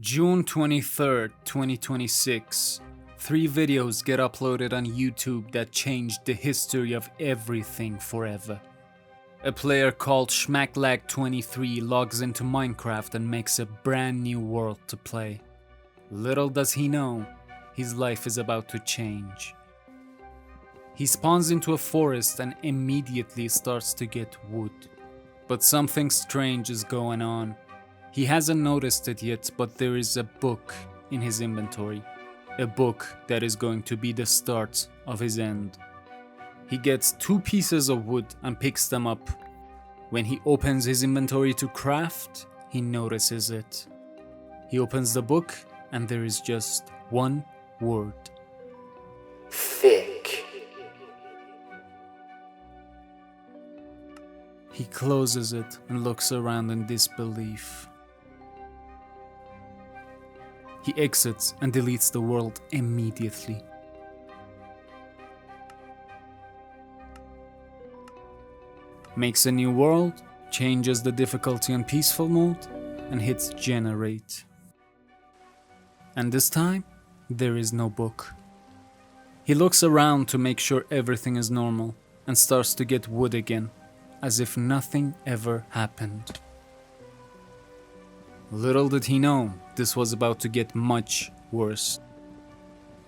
June 23rd, 2026. 3 videos get uploaded on YouTube that changed the history of everything forever. A player called Schmacklag23 logs into Minecraft and makes a brand new world to play. Little does he know, his life is about to change. He spawns into a forest and immediately starts to get wood. But something strange is going on. He hasn't noticed it yet, but there is a book in his inventory. A book that is going to be the start of his end. He gets 2 pieces of wood and picks them up. When he opens his inventory to craft, he notices it. He opens the book and there is just one word. Thick. He closes it and looks around in disbelief. He exits and deletes the world immediately. Makes a new world, changes the difficulty on peaceful mode, and hits generate. And this time, there is no book. He looks around to make sure everything is normal and starts to get wood again, as if nothing ever happened. Little did he know, this was about to get much worse.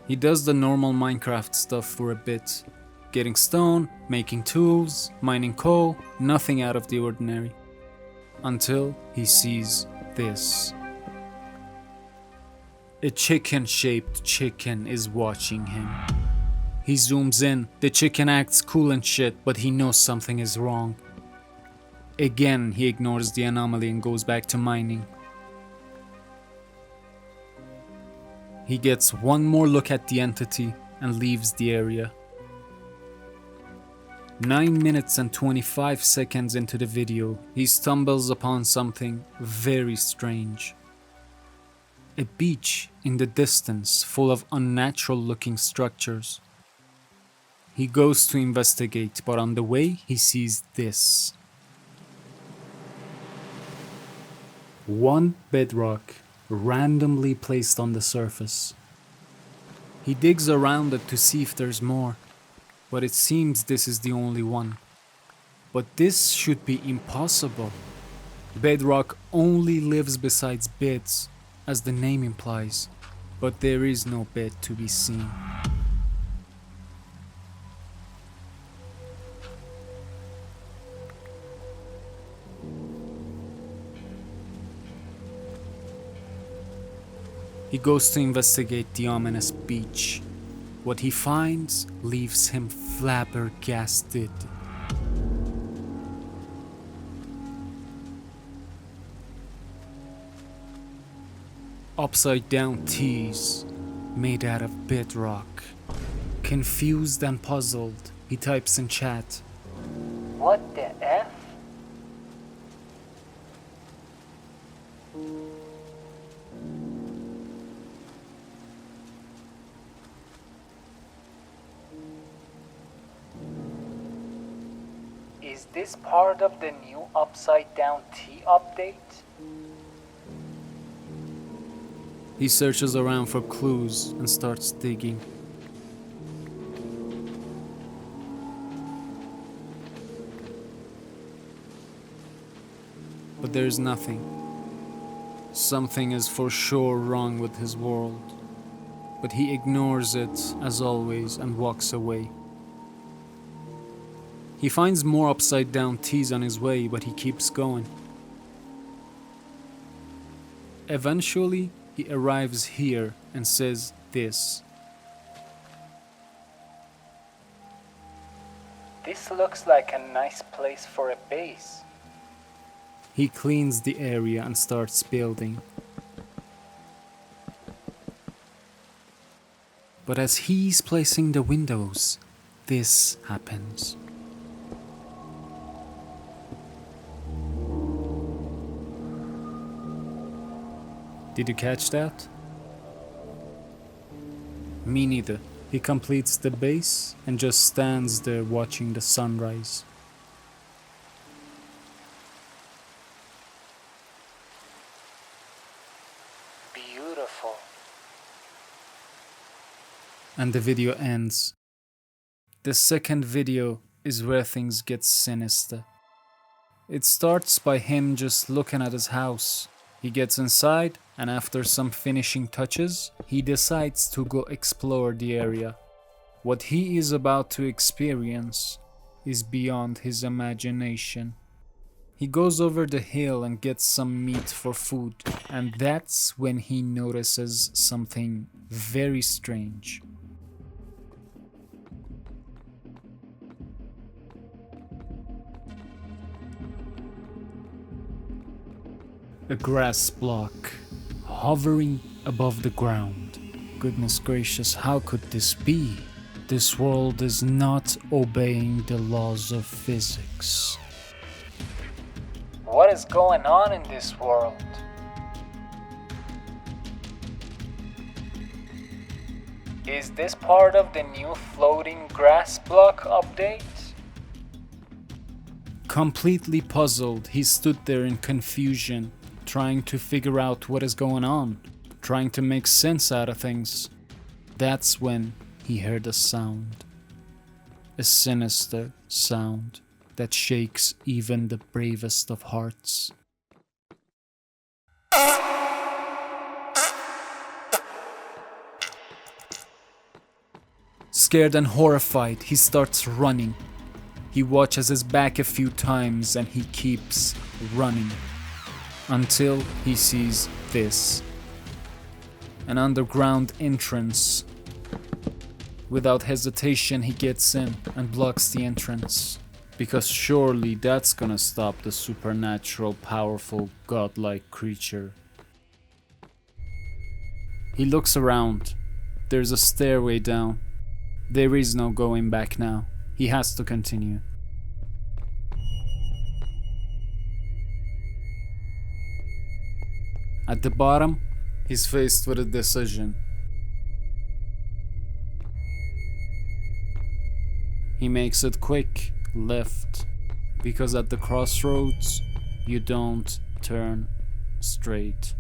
He does the normal Minecraft stuff for a bit, getting stone, making tools, mining coal, nothing out of the ordinary. Until he sees this. A chicken-shaped chicken is watching him. He zooms in, the chicken acts cool and shit, but he knows something is wrong. Again, he ignores the anomaly and goes back to mining. He gets one more look at the entity and leaves the area. 9 minutes and 25 seconds into the video, he stumbles upon something very strange. A beach in the distance full of unnatural looking structures. He goes to investigate, but on the way he sees this. One bedrock randomly placed on the surface. He digs around it to see if there's more, but it seems this is the only one. But this should be impossible. Bedrock only lives beside beds, as the name implies, but there is no bed to be seen. He goes to investigate the ominous beach. What he finds leaves him flabbergasted. Upside down tees made out of bedrock. Confused and puzzled, he types in chat, What the F? Is this part of the new Upside Down T update? He searches around for clues and starts digging. But there's nothing. Something is for sure wrong with his world. But he ignores it as always and walks away. He finds more upside down tees on his way, but he keeps going. Eventually, he arrives here and says this. This looks like a nice place for a base. He cleans the area and starts building. But as he's placing the windows, this happens. Did you catch that? Me neither. He completes the base and just stands there watching the sunrise. Be and the video ends. The second video is where things get sinister. It starts by him just looking at his house. He gets inside, and after some finishing touches, he decides to go explore the area. What he is about to experience is beyond his imagination. He goes over the hill and gets some meat for food, and that's when he notices something very strange. A grass block, hovering above the ground. Goodness gracious, how could this be? This world is not obeying the laws of physics. What is going on in this world? Is this part of the new floating grass block update? Completely puzzled, he stood there in confusion, trying to figure out what is going on, trying to make sense out of things. That's when he heard a sound. A sinister sound that shakes even the bravest of hearts. Scared and horrified, he starts running. He watches his back a few times and he keeps running until he sees this. An underground entrance. Without hesitation, he gets in and blocks the entrance. Because surely that's gonna stop the supernatural, powerful, godlike creature. He looks around. There's a stairway down. There is no going back now. He has to continue. At the bottom, he's faced with a decision. He makes it quick, left, because at the crossroads, you don't turn straight.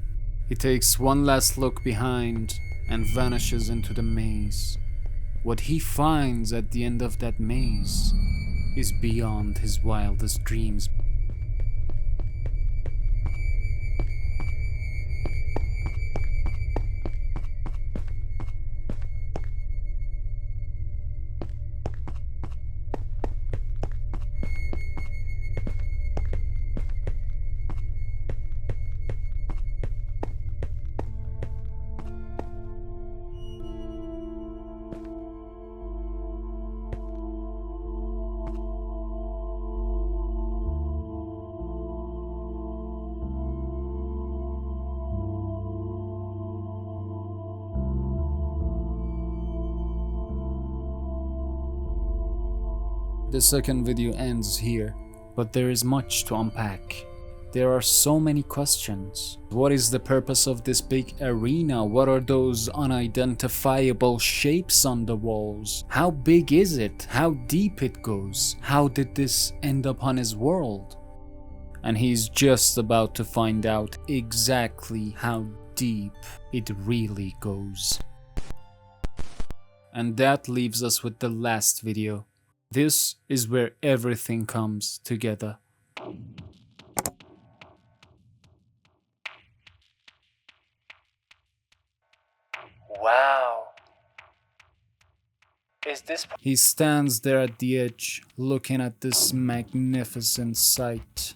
He takes one last look behind and vanishes into the maze. What he finds at the end of that maze is beyond his wildest dreams. The second video ends here, but there is much to unpack. There are so many questions. What is the purpose of this big arena? What are those unidentifiable shapes on the walls? How big is it? How deep it goes? How did this end up on his world? And he's just about to find out exactly how deep it really goes. And that leaves us with the last video. This is where everything comes together. Wow. Is this... He stands there at the edge, looking at this magnificent sight.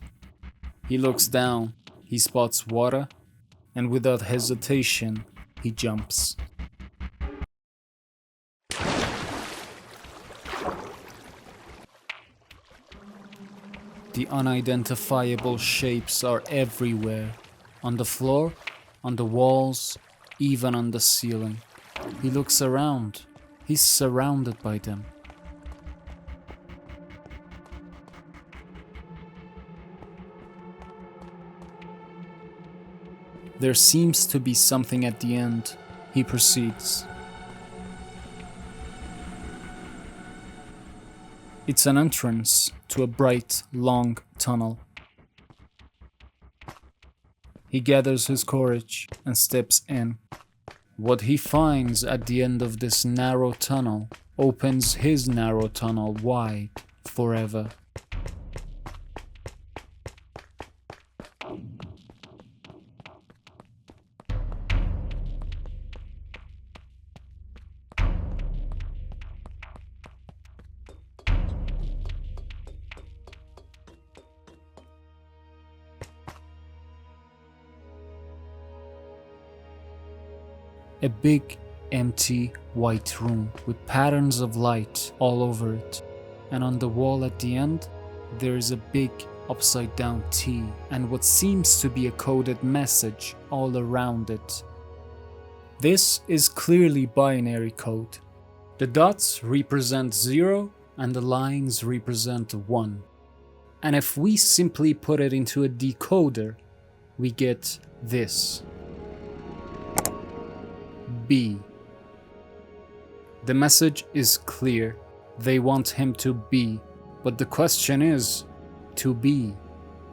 He looks down, he spots water, and without hesitation, he jumps. The unidentifiable shapes are everywhere. On the floor, on the walls, even on the ceiling. He looks around. He's surrounded by them. There seems to be something at the end. He proceeds. It's an entrance to a bright, long tunnel. He gathers his courage and steps in. What he finds at the end of this narrow tunnel opens his narrow tunnel wide forever. A big, empty, white room with patterns of light all over it. And on the wall at the end, there is a big upside down T and what seems to be a coded message all around it. This is clearly binary code. The dots represent 0 and the lines represent 1. And if we simply put it into a decoder, we get this. B. The message is clear. They want him to be, but the question is, to be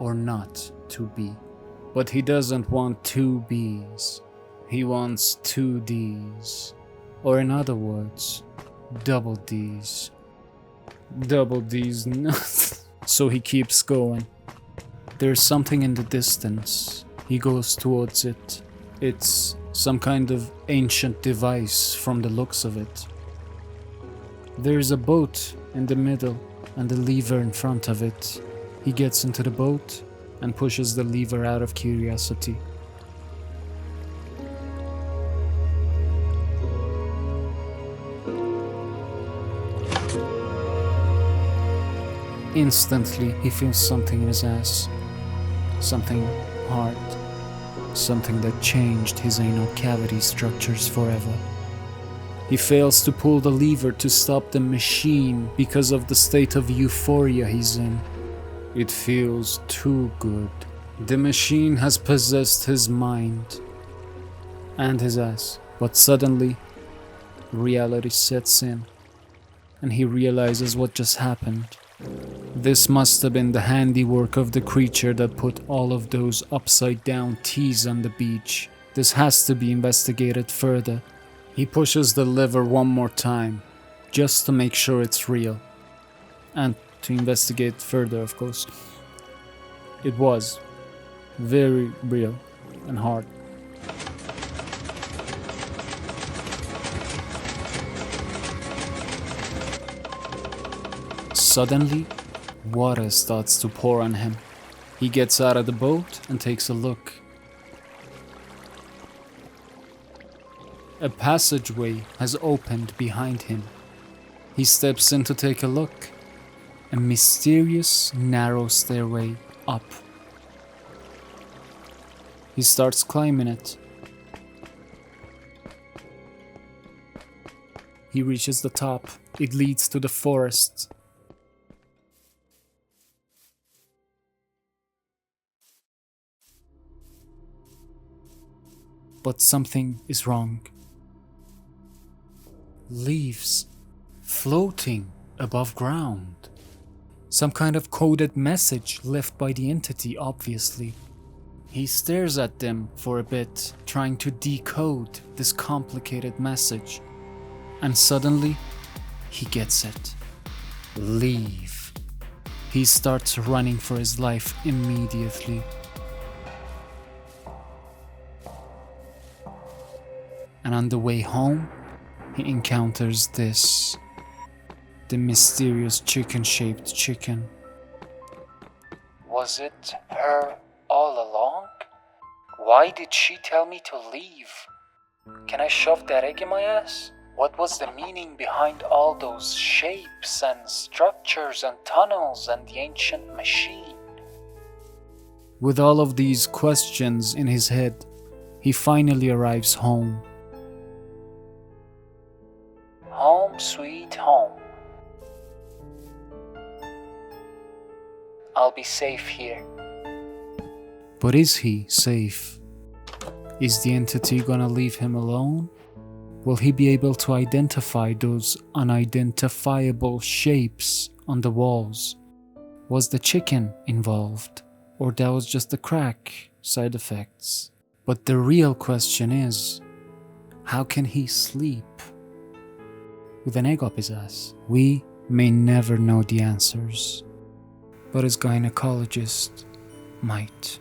or not to be. But he doesn't want two B's. He wants two D's. Or in other words, double D's. Double D's, no. So he keeps going. There's something in the distance. He goes towards it. It's some kind of ancient device from the looks of it. There's a boat in the middle and a lever in front of it. He gets into the boat and pushes the lever out of curiosity. Instantly, he feels something in his ass. Something hard. Something that changed his anal cavity structures forever. He fails to pull the lever to stop the machine because of the state of euphoria he's in. It feels too good. The machine has possessed his mind and his ass. But suddenly, reality sets in and he realizes what just happened. This must have been the handiwork of the creature that put all of those upside down T's on the beach. This has to be investigated further. He pushes the lever one more time, just to make sure it's real. And to investigate further, of course. It was very real and hard. Suddenly, water starts to pour on him. He gets out of the boat and takes a look. A passageway has opened behind him. He steps in to take a look. A mysterious, narrow stairway up. He starts climbing it. He reaches the top. It leads to the forest. But something is wrong. Leaves floating above ground. Some kind of coded message left by the entity, obviously. He stares at them for a bit, trying to decode this complicated message. And suddenly, he gets it. Leave. He starts running for his life immediately. And on the way home, he encounters this. The mysterious chicken-shaped chicken. Was it her all along? Why did she tell me to leave? Can I shove that egg in my ass? What was the meaning behind all those shapes and structures and tunnels and the ancient machine? With all of these questions in his head, he finally arrives home. Home sweet home. I'll be safe here. But is he safe? Is the entity gonna leave him alone? Will he be able to identify those unidentifiable shapes on the walls? Was the chicken involved? Or that was just the crack side effects? But the real question is, How can he sleep with an egg up his ass? We may never know the answers, but his gynecologist might.